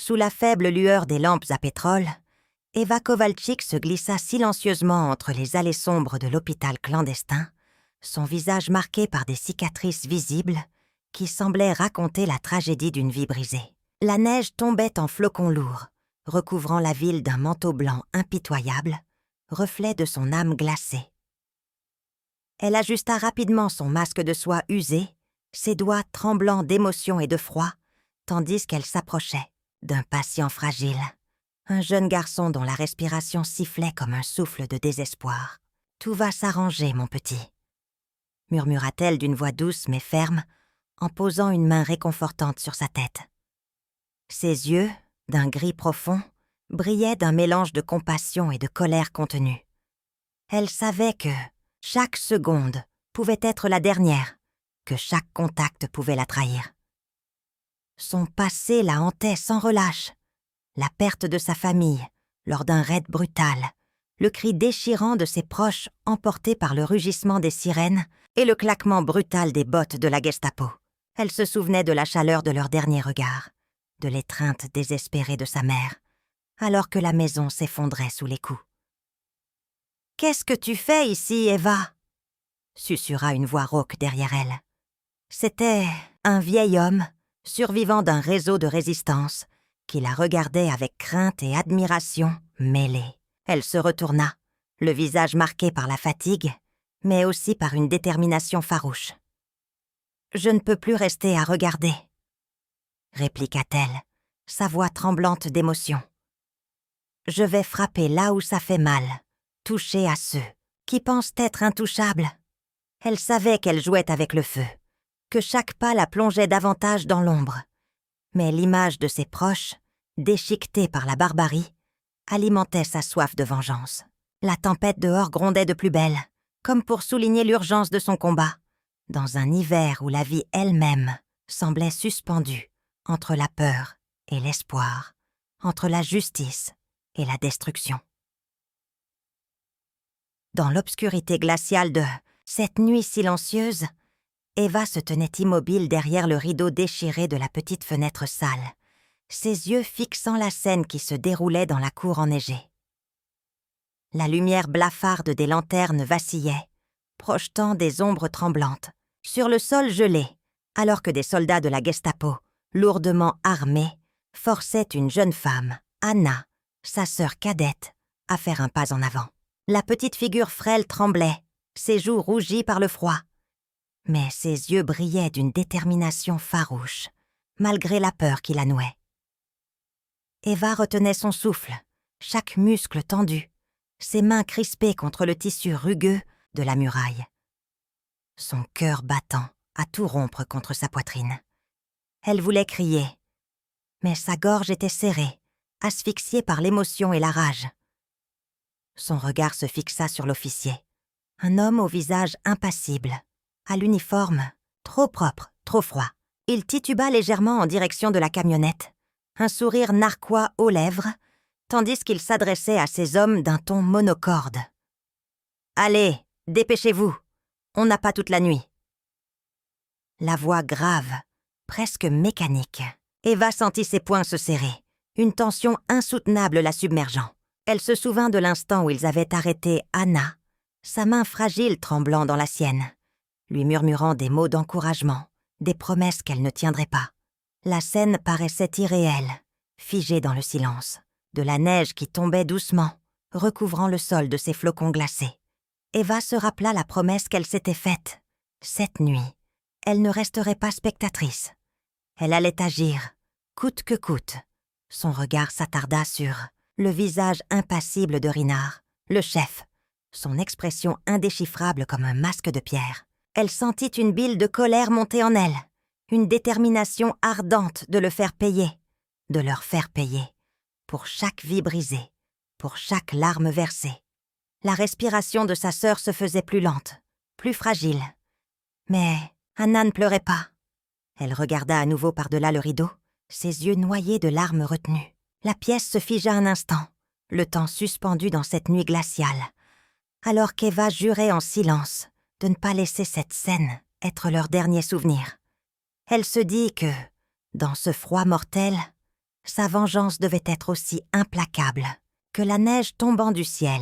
Sous la faible lueur des lampes à pétrole, Eva Kovalchik se glissa silencieusement entre les allées sombres de l'hôpital clandestin, son visage marqué par des cicatrices visibles qui semblaient raconter la tragédie d'une vie brisée. La neige tombait en flocons lourds, recouvrant la ville d'un manteau blanc impitoyable, reflet de son âme glacée. Elle ajusta rapidement son masque de soie usé, ses doigts tremblants d'émotion et de froid, tandis qu'elle s'approchait d'un patient fragile, un jeune garçon dont la respiration sifflait comme un souffle de désespoir. « Tout va s'arranger, mon petit », murmura-t-elle d'une voix douce mais ferme, en posant une main réconfortante sur sa tête. Ses yeux, d'un gris profond, brillaient d'un mélange de compassion et de colère contenue. Elle savait que chaque seconde pouvait être la dernière, que chaque contact pouvait la trahir. Son passé la hantait sans relâche. La perte de sa famille, lors d'un raid brutal, le cri déchirant de ses proches emporté par le rugissement des sirènes et le claquement brutal des bottes de la Gestapo. Elle se souvenait de la chaleur de leur dernier regard, de l'étreinte désespérée de sa mère, alors que la maison s'effondrait sous les coups. « Qu'est-ce que tu fais ici, Eva ?» susurra une voix rauque derrière elle. C'était un vieil homme, survivant d'un réseau de résistance, qui la regardait avec crainte et admiration mêlées. Elle se retourna, le visage marqué par la fatigue, mais aussi par une détermination farouche. « Je ne peux plus rester à regarder, » répliqua-t-elle, sa voix tremblante d'émotion. « Je vais frapper là où ça fait mal, toucher à ceux qui pensent être intouchables. » Elle savait qu'elle jouait avec le feu, que chaque pas la plongeait davantage dans l'ombre. Mais l'image de ses proches, déchiquetés par la barbarie, alimentait sa soif de vengeance. La tempête dehors grondait de plus belle, comme pour souligner l'urgence de son combat, dans un hiver où la vie elle-même semblait suspendue entre la peur et l'espoir, entre la justice et la destruction. Dans l'obscurité glaciale de cette nuit silencieuse, Eva se tenait immobile derrière le rideau déchiré de la petite fenêtre sale, ses yeux fixant la scène qui se déroulait dans la cour enneigée. La lumière blafarde des lanternes vacillait, projetant des ombres tremblantes sur le sol gelé, alors que des soldats de la Gestapo, lourdement armés, forçaient une jeune femme, Anna, sa sœur cadette, à faire un pas en avant. La petite figure frêle tremblait, ses joues rougies par le froid, mais ses yeux brillaient d'une détermination farouche, malgré la peur qui la nouait. Eva retenait son souffle, chaque muscle tendu, ses mains crispées contre le tissu rugueux de la muraille. Son cœur battant à tout rompre contre sa poitrine. Elle voulait crier, mais sa gorge était serrée, asphyxiée par l'émotion et la rage. Son regard se fixa sur l'officier, un homme au visage impassible, à l'uniforme, trop propre, trop froid. Il tituba légèrement en direction de la camionnette, un sourire narquois aux lèvres, tandis qu'il s'adressait à ses hommes d'un ton monocorde. « Allez, dépêchez-vous, on n'a pas toute la nuit. » La voix grave, presque mécanique, Eva sentit ses poings se serrer, une tension insoutenable la submergeant. Elle se souvint de l'instant où ils avaient arrêté Anna, sa main fragile tremblant dans la sienne, lui murmurant des mots d'encouragement, des promesses qu'elle ne tiendrait pas. La scène paraissait irréelle, figée dans le silence, de la neige qui tombait doucement, recouvrant le sol de ses flocons glacés. Eva se rappela la promesse qu'elle s'était faite. Cette nuit, elle ne resterait pas spectatrice. Elle allait agir, coûte que coûte. Son regard s'attarda sur le visage impassible de Rinard, le chef, son expression indéchiffrable comme un masque de pierre. Elle sentit une bile de colère monter en elle, une détermination ardente de le faire payer, de leur faire payer, pour chaque vie brisée, pour chaque larme versée. La respiration de sa sœur se faisait plus lente, plus fragile. Mais Anna ne pleurait pas. Elle regarda à nouveau par-delà le rideau, ses yeux noyés de larmes retenues. La pièce se figea un instant, le temps suspendu dans cette nuit glaciale, alors qu'Eva jurait en silence de ne pas laisser cette scène être leur dernier souvenir. Elle se dit que, dans ce froid mortel, Sa vengeance devait être aussi implacable que la neige tombant du ciel,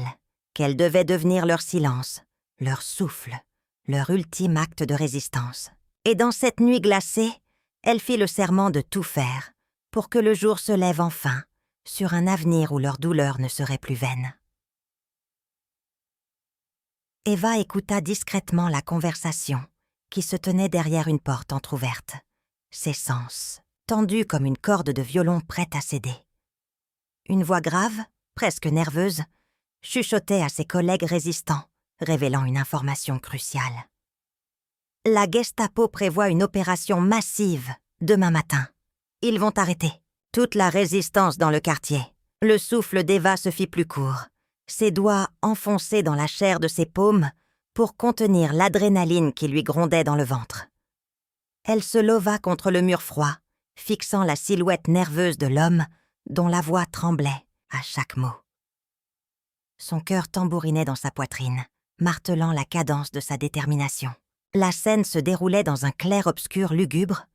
qu'elle devait devenir leur silence, leur souffle, leur ultime acte de résistance. Et dans cette nuit glacée, elle fit le serment de tout faire pour que le jour se lève enfin sur un avenir où leur douleur ne serait plus vaine. Eva écouta discrètement la conversation qui se tenait derrière une porte entr'ouverte, ses sens tendus comme une corde de violon prête à céder. Une voix grave, presque nerveuse, chuchotait à ses collègues résistants, révélant une information cruciale. La Gestapo prévoit une opération massive demain matin. Ils vont arrêter toute la résistance dans le quartier. Le souffle d'Eva se fit plus court, ses doigts enfoncés dans la chair de ses paumes pour contenir l'adrénaline qui lui grondait dans le ventre. Elle se leva contre le mur froid, fixant la silhouette nerveuse de l'homme dont la voix tremblait à chaque mot. Son cœur tambourinait dans sa poitrine, martelant la cadence de sa détermination. La scène se déroulait dans un clair-obscur lugubre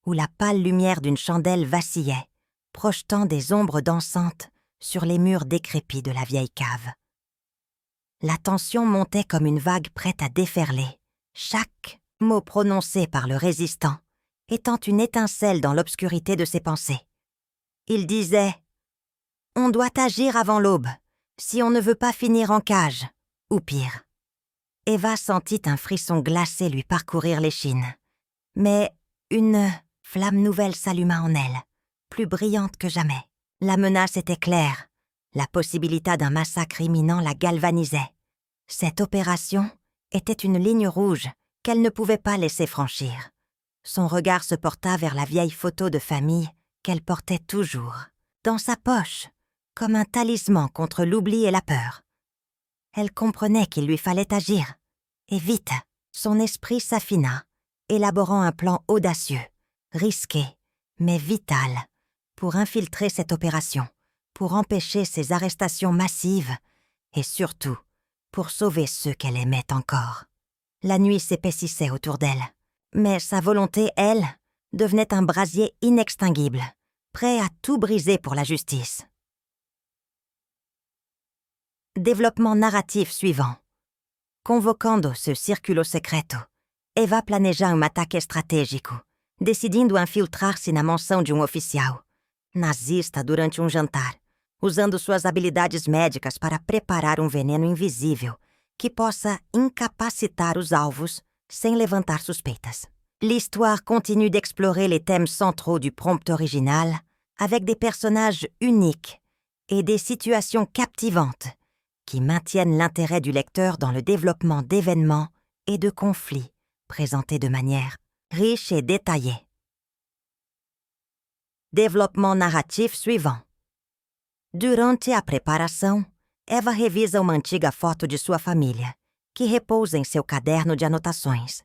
où la pâle lumière d'une chandelle vacillait, projetant des ombres dansantes sur les murs décrépits de la vieille cave. La tension montait comme une vague prête à déferler, chaque mot prononcé par le résistant étant une étincelle dans l'obscurité de ses pensées. Il disait « On doit agir avant l'aube, si on ne veut pas finir en cage, ou pire. » Eva sentit un frisson glacé lui parcourir l'échine. Mais une flamme nouvelle s'alluma en elle, plus brillante que jamais. La menace était claire. La possibilité d'un massacre imminent la galvanisait. Cette opération était une ligne rouge qu'elle ne pouvait pas laisser franchir. Son regard se porta vers la vieille photo de famille qu'elle portait toujours, dans sa poche, comme un talisman contre l'oubli et la peur. Elle comprenait qu'il lui fallait agir. Et vite, son esprit s'affina, élaborant un plan audacieux, risqué, mais vital, pour infiltrer cette opération, pour empêcher ces arrestations massives et surtout pour sauver ceux qu'elle aimait encore. La nuit s'épaississait autour d'elle, mais sa volonté, elle, devenait un brasier inextinguible, prêt à tout briser pour la justice. Développement narratif suivant. Convocando seu círculo secreto, Eva planeja um ataque estratégico, decidindo infiltrar-se na mansão de um oficial nazista durante um jantar, usando suas habilidades médicas para preparar um veneno invisível que possa incapacitar os alvos sem levantar suspeitas. L'histoire continue d'explorer les thèmes centraux du prompt original avec des personnages uniques et des situations captivantes qui maintiennent l'intérêt du lecteur dans le développement d'événements et de conflits présentés de manière riche et détaillée. Développement narratif suivant. Durante a preparação, Eva revisa uma antiga foto de sua família, que repousa em seu caderno de anotações,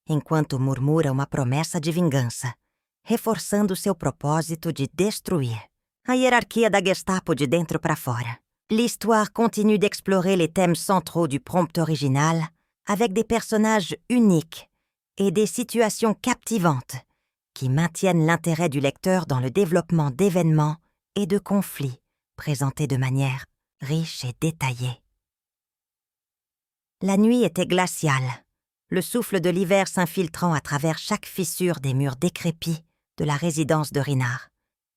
enquanto murmura uma promessa de vingança, reforçando seu propósito de destruir. A hierarquia da Gestapo de dentro para fora. L'histoire continue d'explorer les thèmes centraux du prompt original avec des personnages uniques et des situations captivantes qui maintiennent l'intérêt du lecteur dans le développement d'événements et de conflits présentés de manière riche et détaillée. La nuit était glaciale, le souffle de l'hiver s'infiltrant à travers chaque fissure des murs décrépits de la résidence de Rinard.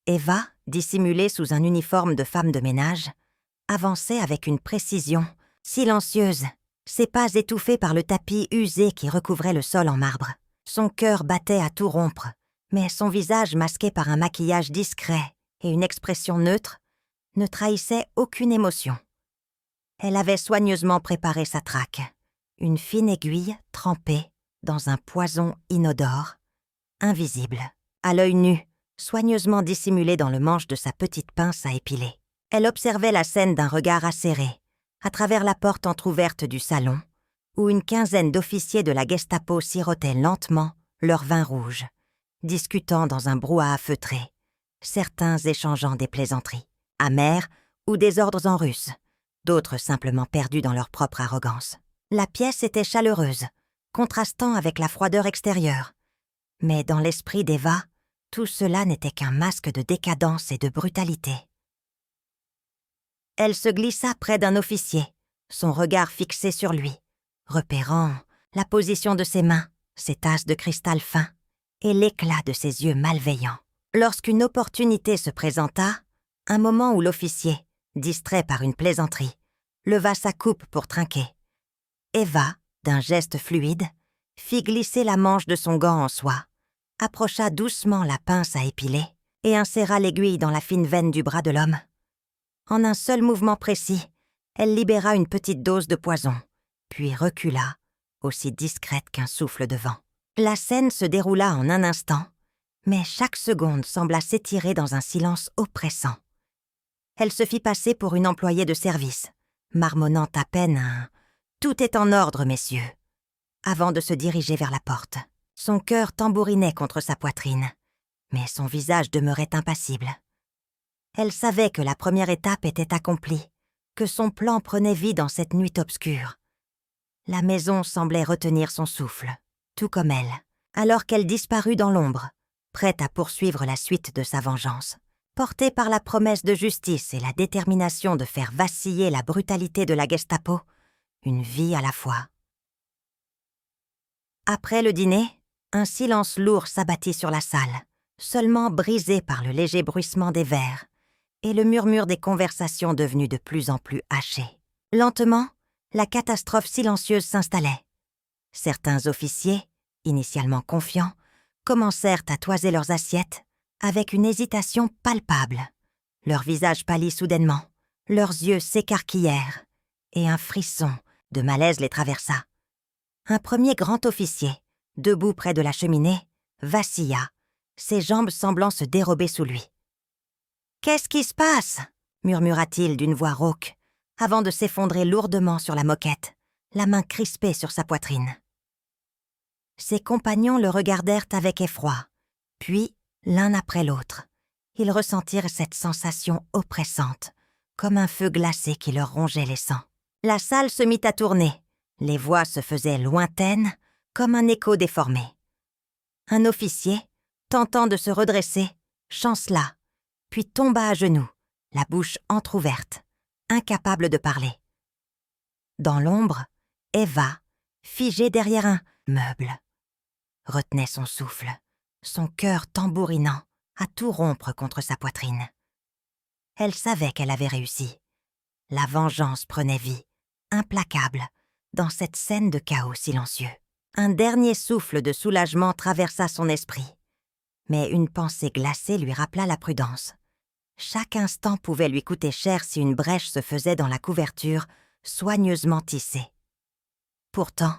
Eva, dissimulée sous un uniforme de femme de ménage, avançait avec une précision silencieuse, ses pas étouffés par le tapis usé qui recouvrait le sol en marbre. Son cœur battait à tout rompre, mais son visage masqué par un maquillage discret et une expression neutre ne trahissait aucune émotion. Elle avait soigneusement préparé sa traque, une fine aiguille trempée dans un poison inodore, invisible, à l'œil nu, soigneusement dissimulée dans le manche de sa petite pince à épiler. Elle observait la scène d'un regard acéré, à travers la porte entr'ouverte du salon, où une quinzaine d'officiers de la Gestapo sirotaient lentement leur vin rouge, discutant dans un brouhaha feutré, certains échangeant des plaisanteries, amères ou des ordres en russe, d'autres simplement perdus dans leur propre arrogance. La pièce était chaleureuse, contrastant avec la froideur extérieure, mais dans l'esprit d'Eva, Tout cela n'était qu'un masque de décadence et de brutalité. Elle se glissa près d'un officier, son regard fixé sur lui, repérant la position de ses mains, ses tasses de cristal fin et l'éclat de ses yeux malveillants. Lorsqu'une opportunité se présenta, un moment où l'officier, distrait par une plaisanterie, leva sa coupe pour trinquer, Eva, d'un geste fluide, fit glisser la manche de son gant en soie, approcha doucement la pince à épiler et inséra l'aiguille dans la fine veine du bras de l'homme. En un seul mouvement précis, elle libéra une petite dose de poison, puis recula, aussi discrète qu'un souffle de vent. La scène se déroula en un instant, mais chaque seconde sembla s'étirer dans un silence oppressant. Elle se fit passer pour une employée de service, marmonnant à peine un « Tout est en ordre, messieurs », avant de se diriger vers la porte. Son cœur tambourinait contre sa poitrine, mais son visage demeurait impassible. Elle savait que la première étape était accomplie, que son plan prenait vie dans cette nuit obscure. La maison semblait retenir son souffle, tout comme elle, alors qu'elle disparut dans l'ombre, prête à poursuivre la suite de sa vengeance. Portée par la promesse de justice et la détermination de faire vaciller la brutalité de la Gestapo, une vie à la fois. Après le dîner, un silence lourd s'abattit sur la salle, seulement brisé par le léger bruissement des verres et le murmure des conversations devenues de plus en plus hachées. Lentement, la catastrophe silencieuse s'installait. Certains officiers, initialement confiants, commencèrent à toiser leurs assiettes avec une hésitation palpable. Leurs visages pâlit soudainement, leurs yeux s'écarquillèrent, et un frisson de malaise les traversa. Un premier grand officier, debout près de la cheminée, vacilla, ses jambes semblant se dérober sous lui. « Qu'est-ce qui se passe ?» murmura-t-il d'une voix rauque, avant de s'effondrer lourdement sur la moquette, la main crispée sur sa poitrine. Ses compagnons le regardèrent avec effroi, puis, l'un après l'autre, ils ressentirent cette sensation oppressante, comme un feu glacé qui leur rongeait les sangs. La salle se mit à tourner, les voix se faisaient lointaines, comme un écho déformé. Un officier, tentant de se redresser, chancela, puis tomba à genoux, la bouche entr'ouverte, incapable de parler. Dans l'ombre, Eva, figée derrière un meuble, retenait son souffle, son cœur tambourinant, à tout rompre contre sa poitrine. Elle savait qu'elle avait réussi. La vengeance prenait vie, implacable, dans cette scène de chaos silencieux. Un dernier souffle de soulagement traversa son esprit, mais une pensée glacée lui rappela la prudence. Chaque instant pouvait lui coûter cher si une brèche se faisait dans la couverture, soigneusement tissée. Pourtant,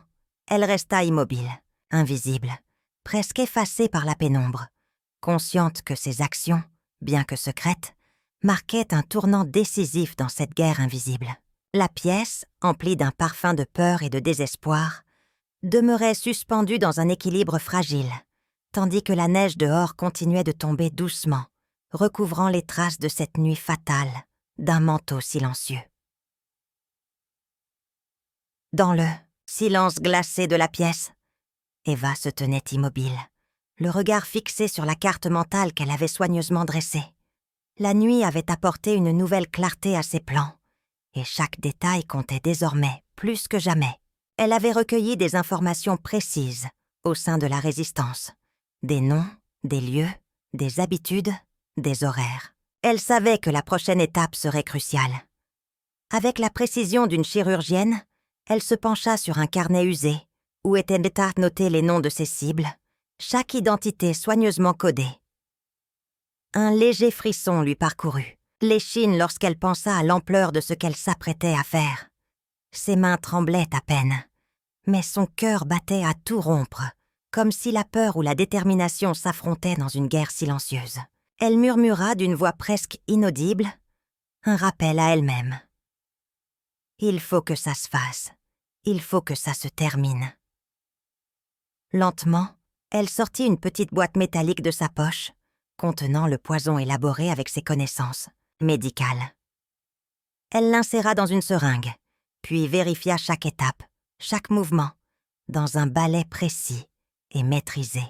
elle resta immobile, invisible, presque effacée par la pénombre, consciente que ses actions, bien que secrètes, marquaient un tournant décisif dans cette guerre invisible. La pièce, emplie d'un parfum de peur et de désespoir, demeurait suspendue dans un équilibre fragile, tandis que la neige dehors continuait de tomber doucement, recouvrant les traces de cette nuit fatale d'un manteau silencieux. Dans le silence glacé de la pièce, Eva se tenait immobile, le regard fixé sur la carte mentale qu'elle avait soigneusement dressée. La nuit avait apporté une nouvelle clarté à ses plans, et chaque détail comptait désormais plus que jamais. Elle avait recueilli des informations précises au sein de la résistance, des noms, des lieux, des habitudes, des horaires. Elle savait que la prochaine étape serait cruciale. Avec la précision d'une chirurgienne, elle se pencha sur un carnet usé, où étaient notés les noms de ses cibles, chaque identité soigneusement codée. Un léger frisson lui parcourut l'échine lorsqu'elle pensa à l'ampleur de ce qu'elle s'apprêtait à faire. Ses mains tremblaient à peine, mais son cœur battait à tout rompre, comme si la peur ou la détermination s'affrontaient dans une guerre silencieuse. Elle murmura d'une voix presque inaudible, un rappel à elle-même. « Il faut que ça se fasse, il faut que ça se termine. » Lentement, elle sortit une petite boîte métallique de sa poche, contenant le poison élaboré avec ses connaissances médicales. Elle l'inséra dans une seringue, puis vérifia chaque étape, chaque mouvement, dans un balai précis et maîtrisé.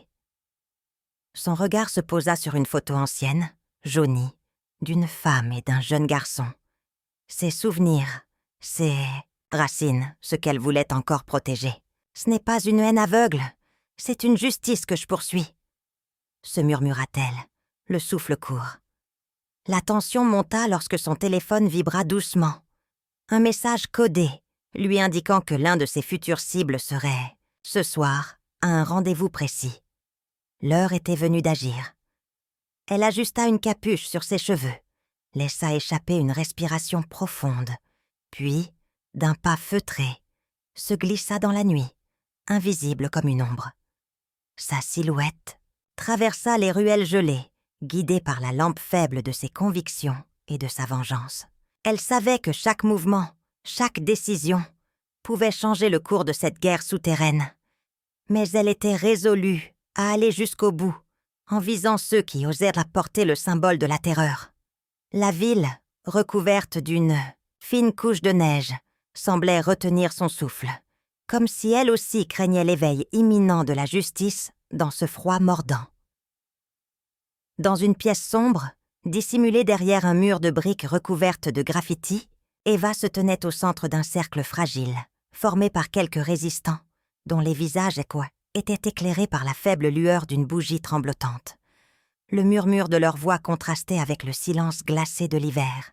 Son regard se posa sur une photo ancienne, jaunie, d'une femme et d'un jeune garçon. Ses souvenirs, ses racines, ce qu'elle voulait encore protéger. Ce n'est pas une haine aveugle, c'est une justice que je poursuis, se murmura-t-elle, le souffle court. La tension monta lorsque son téléphone vibra doucement. Un message codé, lui indiquant que l'un de ses futures cibles serait, ce soir, à un rendez-vous précis. L'heure était venue d'agir. Elle ajusta une capuche sur ses cheveux, laissa échapper une respiration profonde, puis, d'un pas feutré, se glissa dans la nuit, invisible comme une ombre. Sa silhouette traversa les ruelles gelées, guidée par la lampe faible de ses convictions et de sa vengeance. Elle savait que chaque mouvement, chaque décision, pouvait changer le cours de cette guerre souterraine. Mais elle était résolue à aller jusqu'au bout, en visant ceux qui osèrent apporter le symbole de la terreur. La ville, recouverte d'une fine couche de neige, semblait retenir son souffle, comme si elle aussi craignait l'éveil imminent de la justice dans ce froid mordant. Dans une pièce sombre, dissimulée derrière un mur de briques recouvertes de graffitis, Eva se tenait au centre d'un cercle fragile, formé par quelques résistants, dont les visages étaient éclairés par la faible lueur d'une bougie tremblotante. Le murmure de leurs voix contrastait avec le silence glacé de l'hiver,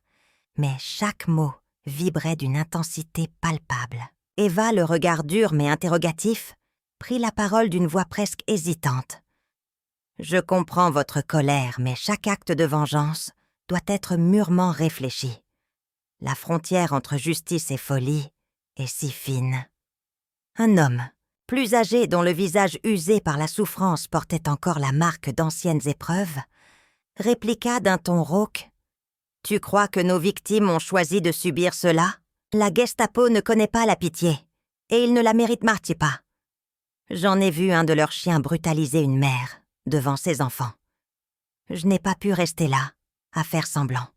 mais chaque mot vibrait d'une intensité palpable. Eva, le regard dur mais interrogatif, prit la parole d'une voix presque hésitante. « Je comprends votre colère, mais chaque acte de vengeance doit être mûrement réfléchi. La frontière entre justice et folie est si fine. » Un homme, plus âgé dont le visage usé par la souffrance portait encore la marque d'anciennes épreuves, répliqua d'un ton rauque. « Tu crois que nos victimes ont choisi de subir cela? La Gestapo ne connaît pas la pitié, et ils ne la méritent pas. J'en ai vu un de leurs chiens brutaliser une mère devant ses enfants. Je n'ai pas pu rester là, à faire semblant. »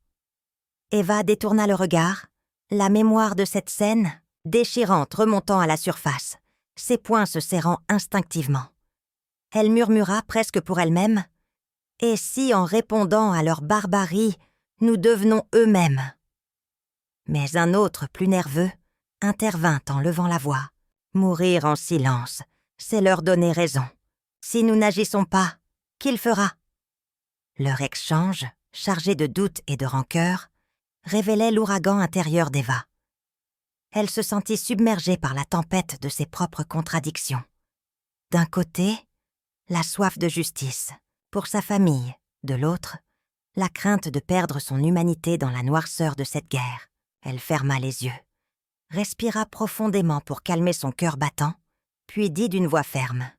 Eva détourna le regard, la mémoire de cette scène, déchirante, remontant à la surface, ses poings se serrant instinctivement. Elle murmura presque pour elle-même « Et si, en répondant à leur barbarie, nous devenons eux-mêmes ?» Mais un autre, plus nerveux, intervint en levant la voix. « Mourir en silence, c'est leur donner raison. Si nous n'agissons pas, qui le fera ?» Leur échange, chargé de doutes et de rancœur, révélait l'ouragan intérieur d'Eva. Elle se sentit submergée par la tempête de ses propres contradictions. D'un côté, la soif de justice, pour sa famille, de l'autre, la crainte de perdre son humanité dans la noirceur de cette guerre. Elle ferma les yeux, respira profondément pour calmer son cœur battant, puis dit d'une voix ferme.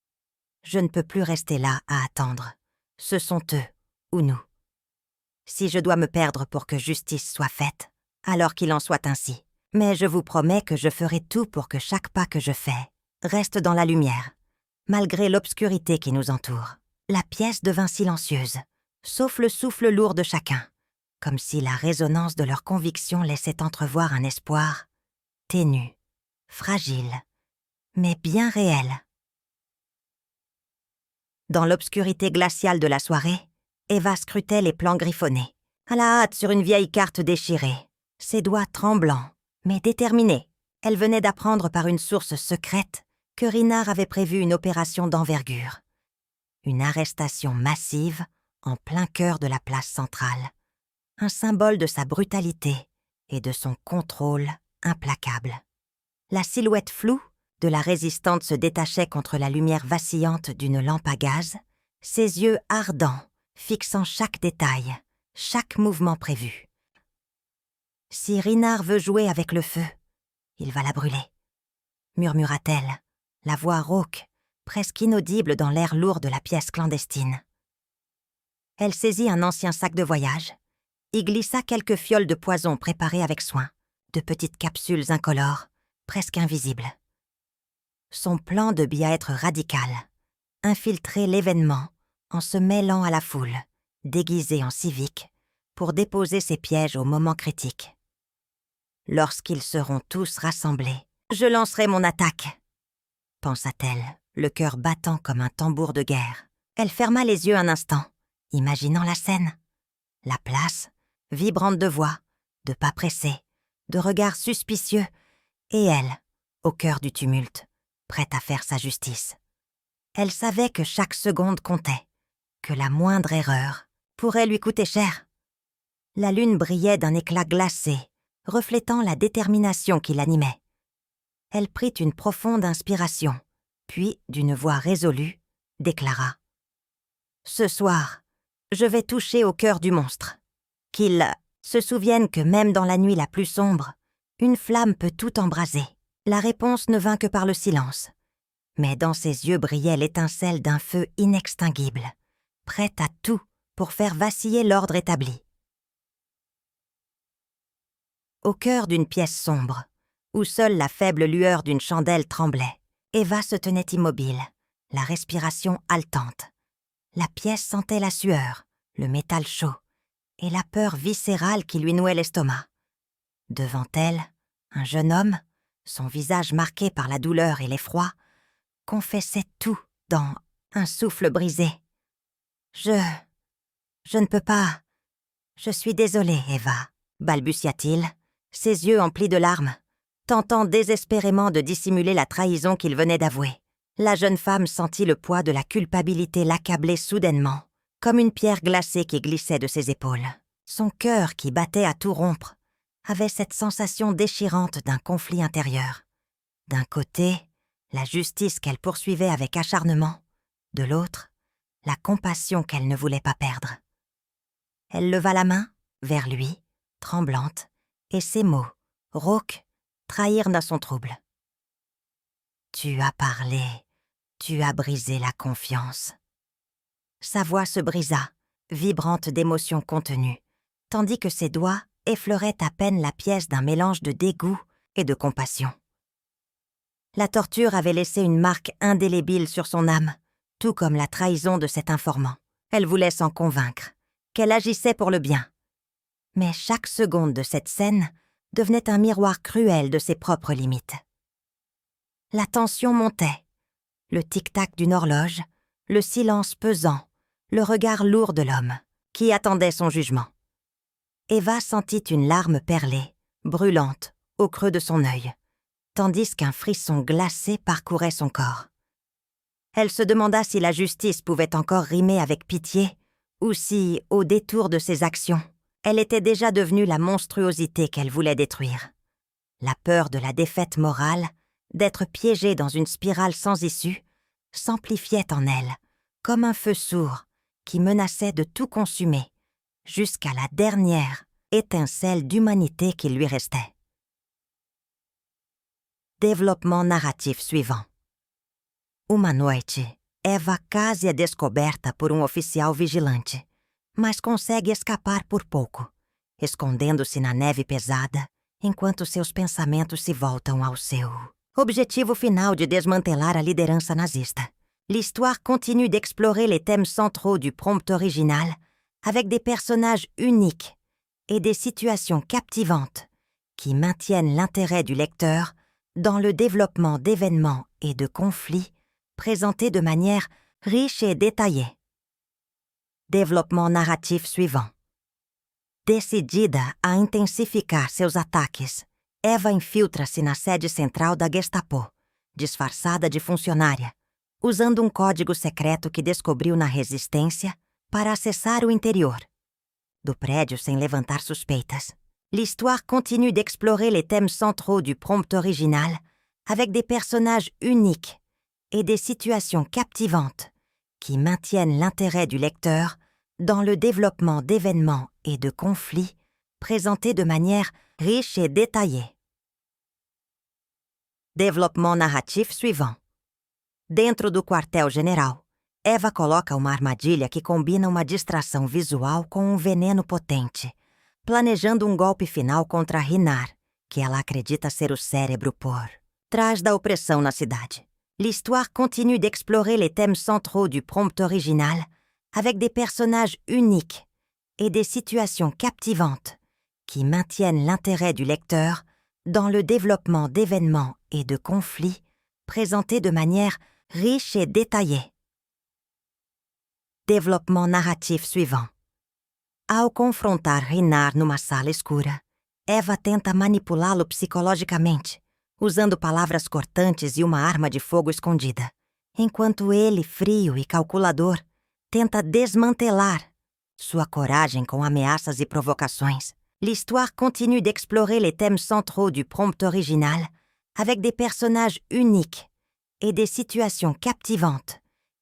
« Je ne peux plus rester là à attendre. Ce sont eux ou nous. Si je dois me perdre pour que justice soit faite, alors qu'il en soit ainsi. Mais je vous promets que je ferai tout pour que chaque pas que je fais reste dans la lumière, malgré l'obscurité qui nous entoure. » La pièce devint silencieuse, sauf le souffle lourd de chacun, comme si la résonance de leurs convictions laissait entrevoir un espoir ténu, fragile, mais bien réel. Dans l'obscurité glaciale de la soirée, Eva scrutait les plans griffonnés, à la hâte sur une vieille carte déchirée, ses doigts tremblants, mais déterminés. Elle venait d'apprendre par une source secrète que Rinard avait prévu une opération d'envergure. Une arrestation massive en plein cœur de la place centrale. Un symbole de sa brutalité et de son contrôle implacable. La silhouette floue de la résistante se détachait contre la lumière vacillante d'une lampe à gaz, ses yeux ardents, fixant chaque détail, chaque mouvement prévu. Si Rinard veut jouer avec le feu, il va la brûler, murmura-t-elle, la voix rauque, presque inaudible dans l'air lourd de la pièce clandestine. Elle saisit un ancien sac de voyage, y glissa quelques fioles de poison préparées avec soin, de petites capsules incolores, presque invisibles. Son plan devait être radical, infiltrer l'événement en se mêlant à la foule, déguisée en civique, pour déposer ses pièges au moment critique. Lorsqu'ils seront tous rassemblés, je lancerai mon attaque, pensa-t-elle, le cœur battant comme un tambour de guerre. Elle ferma les yeux un instant, imaginant la scène. La place, vibrante de voix, de pas pressés, de regards suspicieux, et elle, au cœur du tumulte, prête à faire sa justice. Elle savait que chaque seconde comptait, que la moindre erreur pourrait lui coûter cher. La lune brillait d'un éclat glacé, reflétant la détermination qui l'animait. Elle prit une profonde inspiration, puis, d'une voix résolue, déclara « Ce soir, je vais toucher au cœur du monstre. Qu'il se souvienne que même dans la nuit la plus sombre, une flamme peut tout embraser. » La réponse ne vint que par le silence. Mais dans ses yeux brillait l'étincelle d'un feu inextinguible, prête à tout pour faire vaciller l'ordre établi. Au cœur d'une pièce sombre, où seule la faible lueur d'une chandelle tremblait, Eva se tenait immobile, la respiration haletante. La pièce sentait la sueur, le métal chaud, et la peur viscérale qui lui nouait l'estomac. Devant elle, un jeune homme, son visage marqué par la douleur et l'effroi, confessait tout dans un souffle brisé. « Je ne peux pas. Je suis désolé, Eva, » balbutia-t-il, ses yeux emplis de larmes, tentant désespérément de dissimuler la trahison qu'il venait d'avouer. La jeune femme sentit le poids de la culpabilité l'accabler soudainement, comme une pierre glacée qui glissait de ses épaules. Son cœur, qui battait à tout rompre, avait cette sensation déchirante d'un conflit intérieur. D'un côté, la justice qu'elle poursuivait avec acharnement, de l'autre, la compassion qu'elle ne voulait pas perdre. Elle leva la main vers lui, tremblante, et ses mots, rauques, trahirent dans son trouble. « Tu as parlé, tu as brisé la confiance. » Sa voix se brisa, vibrante d'émotions contenues, tandis que ses doigts effleuraient à peine la pièce d'un mélange de dégoût et de compassion. La torture avait laissé une marque indélébile sur son âme, tout comme la trahison de cet informant. Elle voulait s'en convaincre, qu'elle agissait pour le bien. Mais chaque seconde de cette scène devenait un miroir cruel de ses propres limites. La tension montait, le tic-tac d'une horloge, le silence pesant, le regard lourd de l'homme, qui attendait son jugement. Eva sentit une larme perler, brûlante, au creux de son œil, tandis qu'un frisson glacé parcourait son corps. Elle se demanda si la justice pouvait encore rimer avec pitié, ou si, au détour de ses actions, elle était déjà devenue la monstruosité qu'elle voulait détruire. La peur de la défaite morale, d'être piégée dans une spirale sans issue, s'amplifiait en elle, comme un feu sourd qui menaçait de tout consumer, jusqu'à la dernière étincelle d'humanité qui lui restait. Développement narratif suivant. Uma noite, Eva quase é descoberta por oficial vigilante, mas consegue escapar por pouco, escondendo-se na neve pesada, enquanto seus pensamentos se voltam ao seu objetivo final de desmantelar a liderança nazista. L'histoire continue d'explorer les thèmes centraux du prompt original avec des personnages uniques et des situations captivantes qui maintiennent l'intérêt du lecteur dans le développement d'événements et de conflits présentés de manière riche et détaillée. Développement narratif suivant. Decidida a intensificar seus ataques, Eva infiltra-se na sede central da Gestapo, disfarçada de funcionária, usando código secreto que descobriu na resistência para acessar o interior do prédio sem levantar suspeitas. L'histoire continue d'explorer les thèmes centraux du prompt original avec des personnages uniques et des situations captivantes qui maintiennent l'intérêt du lecteur dans le développement d'événements et de conflits présentés de manière riche et détaillée. Développement narratif suivant. Dentro do quartel-general, Eva coloca uma armadilha que combina uma distração visual com veneno potente, planejando golpe final contra Rinar, que ela acredita ser o cérebro por trás da opressão na cidade. L'histoire continue d'explorer les thèmes centraux du prompt original avec des personnages uniques et des situations captivantes qui maintiennent l'intérêt du lecteur dans le développement d'événements et de conflits présentés de manière riche et détaillée. développement narratif suivant. Ao confrontar Rinar numa sala escura, Eva tenta manipulá-lo psicologicamente, usando palavras cortantes e uma arma de fogo escondida, enquanto ele, frio e calculador, tenta desmantelar sua coragem com ameaças e provocações. L'histoire continue d'explorer les thèmes centraux du prompt original avec des personnages uniques et des situations captivantes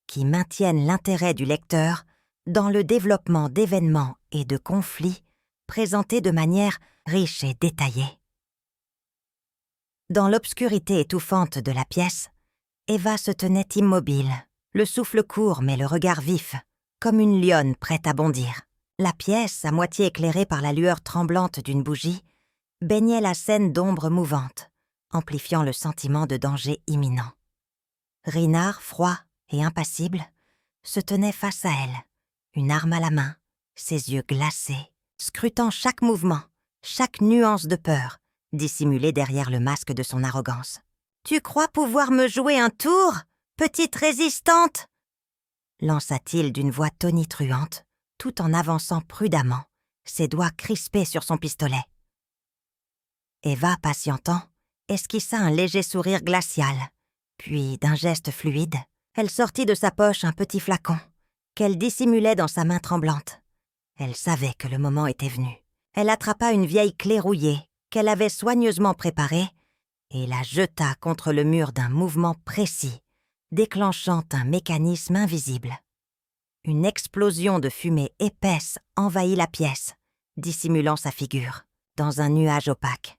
qui maintiennent l'intérêt du lecteur dans le développement d'événements et de conflits présentés de manière riche et détaillée. Dans l'obscurité étouffante de la pièce, Eva se tenait immobile, le souffle court mais le regard vif, comme une lionne prête à bondir. La pièce, à moitié éclairée par la lueur tremblante d'une bougie, baignait la scène d'ombres mouvantes, amplifiant le sentiment de danger imminent. Rinar, froid et impassible, se tenait face à elle, une arme à la main, ses yeux glacés, scrutant chaque mouvement, chaque nuance de peur, dissimulée derrière le masque de son arrogance. « Tu crois pouvoir me jouer un tour, petite résistante ?» lança-t-il d'une voix tonitruante, tout en avançant prudemment, ses doigts crispés sur son pistolet. Eva, patientant, esquissa un léger sourire glacial, puis, d'un geste fluide, elle sortit de sa poche un petit flacon, qu'elle dissimulait dans sa main tremblante. Elle savait que le moment était venu. Elle attrapa une vieille clé rouillée, qu'elle avait soigneusement préparée, et la jeta contre le mur d'un mouvement précis, déclenchant un mécanisme invisible. Une explosion de fumée épaisse envahit la pièce, dissimulant sa figure, dans un nuage opaque.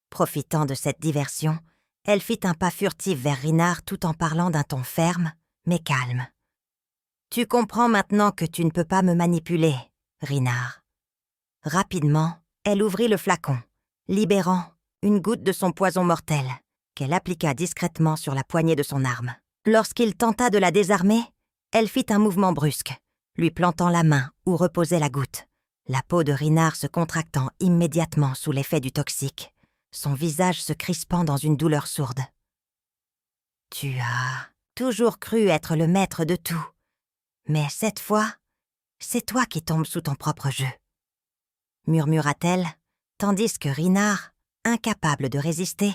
Profitant de cette diversion, elle fit un pas furtif vers Rinar tout en parlant d'un ton ferme, mais calme. « Tu comprends maintenant que tu ne peux pas me manipuler, Rinar. » Rapidement, elle ouvrit le flacon, libérant une goutte de son poison mortel, qu'elle appliqua discrètement sur la poignée de son arme. Lorsqu'il tenta de la désarmer, elle fit un mouvement brusque, lui plantant la main où reposait la goutte, la peau de Rinar se contractant immédiatement sous l'effet du toxique, son visage se crispant dans une douleur sourde. « Tu as toujours cru être le maître de tout, mais cette fois, c'est toi qui tombes sous ton propre jeu. » murmura-t-elle, tandis que Rinar, incapable de résister,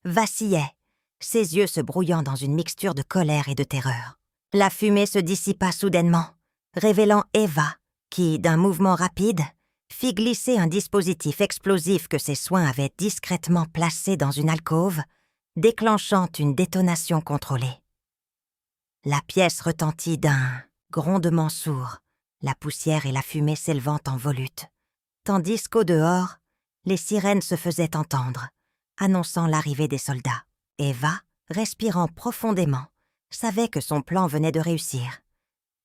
vacillait, ses yeux se brouillant dans une mixture de colère et de terreur. La fumée se dissipa soudainement, révélant Eva, qui, d'un mouvement rapide, fit glisser un dispositif explosif que ses soins avaient discrètement placé dans une alcôve, déclenchant une détonation contrôlée. La pièce retentit d'un grondement sourd, la poussière et la fumée s'élevant en volutes, tandis qu'au dehors, les sirènes se faisaient entendre, annonçant l'arrivée des soldats. Eva, respirant profondément, savait que son plan venait de réussir.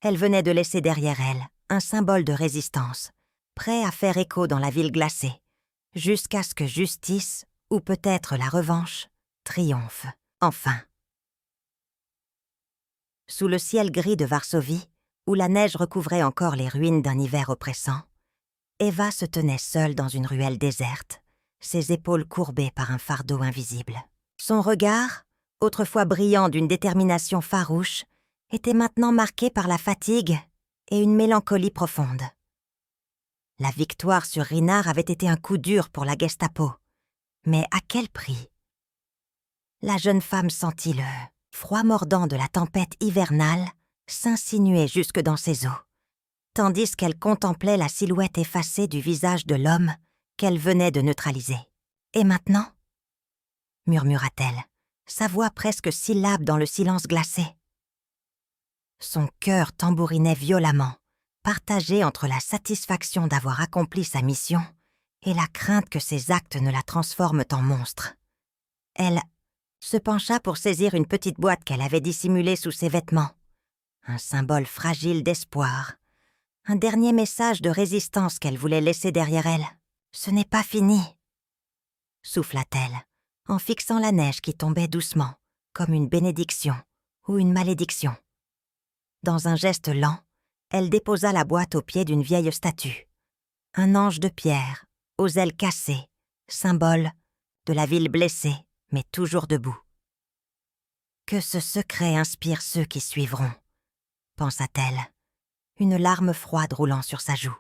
Elle venait de laisser derrière elle un symbole de résistance, prêt à faire écho dans la ville glacée, jusqu'à ce que justice, ou peut-être la revanche, triomphe, enfin. Sous le ciel gris de Varsovie, où la neige recouvrait encore les ruines d'un hiver oppressant, Eva se tenait seule dans une ruelle déserte, ses épaules courbées par un fardeau invisible. Son regard, autrefois brillant d'une détermination farouche, était maintenant marqué par la fatigue et une mélancolie profonde. La victoire sur Rinar avait été un coup dur pour la Gestapo, mais à quel prix? La jeune femme sentit le froid mordant de la tempête hivernale s'insinuer jusque dans ses os, tandis qu'elle contemplait la silhouette effacée du visage de l'homme qu'elle venait de neutraliser. « Et maintenant ?» murmura-t-elle, sa voix presque syllabe dans le silence glacé. Son cœur tambourinait violemment, partagé entre la satisfaction d'avoir accompli sa mission et la crainte que ses actes ne la transforment en monstre. Elle se pencha pour saisir une petite boîte qu'elle avait dissimulée sous ses vêtements, un symbole fragile d'espoir, un dernier message de résistance qu'elle voulait laisser derrière elle. « Ce n'est pas fini !» souffla-t-elle, en fixant la neige qui tombait doucement, comme une bénédiction ou une malédiction. Dans un geste lent, elle déposa la boîte au pied d'une vieille statue. Un ange de pierre, aux ailes cassées, symbole de la ville blessée, mais toujours debout. « Que ce secret inspire ceux qui suivront », pensa-t-elle. une larme froide roulant sur sa joue.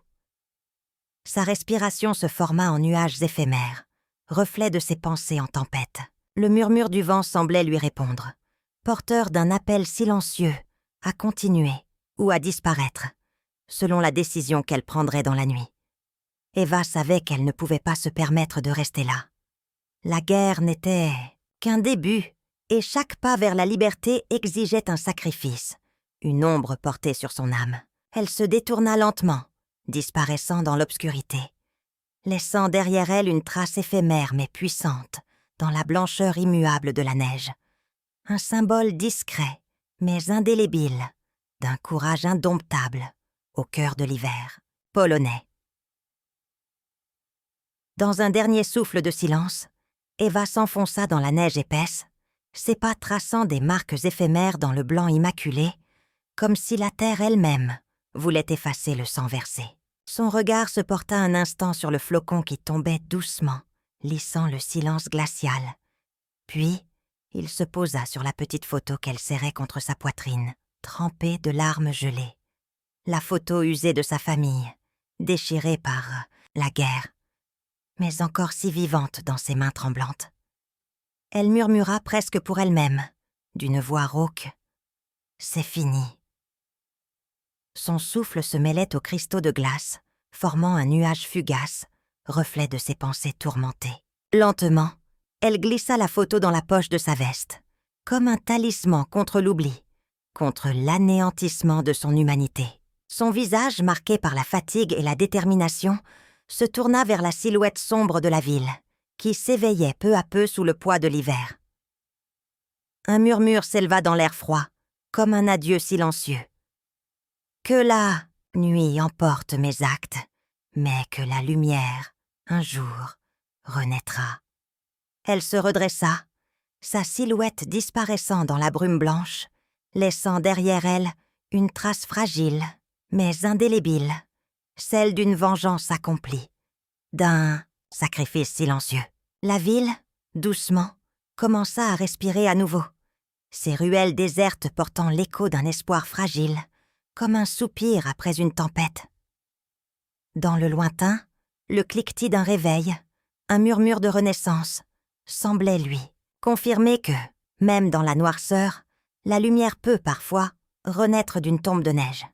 Sa respiration se forma en nuages éphémères, reflet de ses pensées en tempête. Le murmure du vent semblait lui répondre, porteur d'un appel silencieux à continuer ou à disparaître, selon la décision qu'elle prendrait dans la nuit. Eva savait qu'elle ne pouvait pas se permettre de rester là. La guerre n'était qu'un début, et chaque pas vers la liberté exigeait un sacrifice, une ombre portée sur son âme. Elle se détourna lentement, disparaissant dans l'obscurité, laissant derrière elle une trace éphémère mais puissante dans la blancheur immuable de la neige. Un symbole discret mais indélébile d'un courage indomptable au cœur de l'hiver, polonais. Dans un dernier souffle de silence, Eva s'enfonça dans la neige épaisse, ses pas traçant des marques éphémères dans le blanc immaculé, comme si la terre elle-même voulait effacer le sang versé. Son regard se porta un instant sur le flocon qui tombait doucement, lissant le silence glacial. Puis, il se posa sur la petite photo qu'elle serrait contre sa poitrine, trempée de larmes gelées. La photo usée de sa famille, déchirée par la guerre, mais encore si vivante dans ses mains tremblantes. Elle murmura presque pour elle-même, d'une voix rauque, « C'est fini ». Son souffle se mêlait aux cristaux de glace, formant un nuage fugace, reflet de ses pensées tourmentées. Lentement, elle glissa la photo dans la poche de sa veste, comme un talisman contre l'oubli, contre l'anéantissement de son humanité. Son visage, marqué par la fatigue et la détermination, se tourna vers la silhouette sombre de la ville, qui s'éveillait peu à peu sous le poids de l'hiver. Un murmure s'éleva dans l'air froid, comme un adieu silencieux. Que la nuit emporte mes actes, mais que la lumière, un jour, renaîtra. Elle se redressa, sa silhouette disparaissant dans la brume blanche, laissant derrière elle une trace fragile, mais indélébile, celle d'une vengeance accomplie, d'un sacrifice silencieux. La ville, doucement, commença à respirer à nouveau, ses ruelles désertes portant l'écho d'un espoir fragile, comme un soupir après une tempête. Dans le lointain, le cliquetis d'un réveil, un murmure de renaissance, semblait lui confirmer que, même dans la noirceur, la lumière peut parfois renaître d'une tombe de neige.